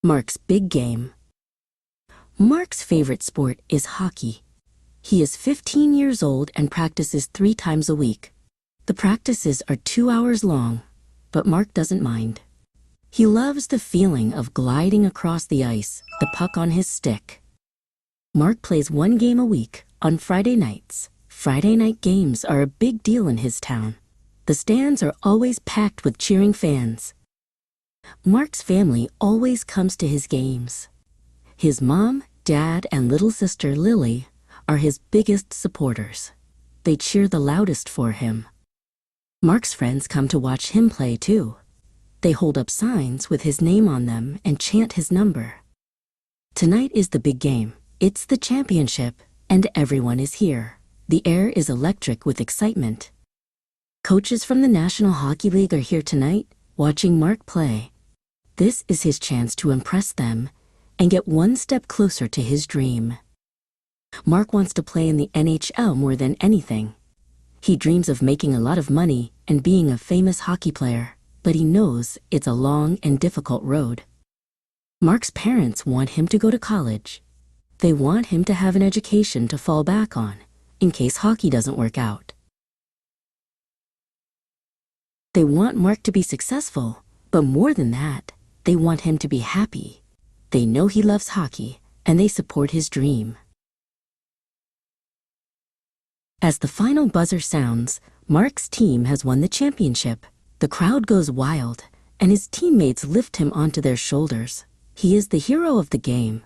Mark's big game. Mark's favorite sport is hockey. He is 15 years old and practices 3 times a week. The practices are 2 hours long, but Mark doesn't mind. He loves the feeling of gliding across the ice, the puck on his stick. Mark plays 1 game a week on Friday nights. Friday night games are a big deal in his town. The stands are always packed with cheering fans. Mark's family always comes to his games. His mom, dad, and little sister Lily are his biggest supporters. They cheer the loudest for him. Mark's friends come to watch him play too. They hold up signs with his name on them and chant his number. Tonight is the big game. It's the championship, and everyone is here. The air is electric with excitement. Coaches from the National Hockey League are here tonight, watching Mark play. This is his chance to impress them and get 1 step closer to his dream. Mark wants to play in the NHL more than anything. He dreams of making a lot of money and being a famous hockey player, but he knows it's a long and difficult road. Mark's parents want him to go to college. They want him to have an education to fall back on in case hockey doesn't work out. They want Mark to be successful, but more than that, they want him to be happy. They know he loves hockey, and they support his dream. As the final buzzer sounds, Mark's team has won the championship. The crowd goes wild, and his teammates lift him onto their shoulders. He is the hero of the game,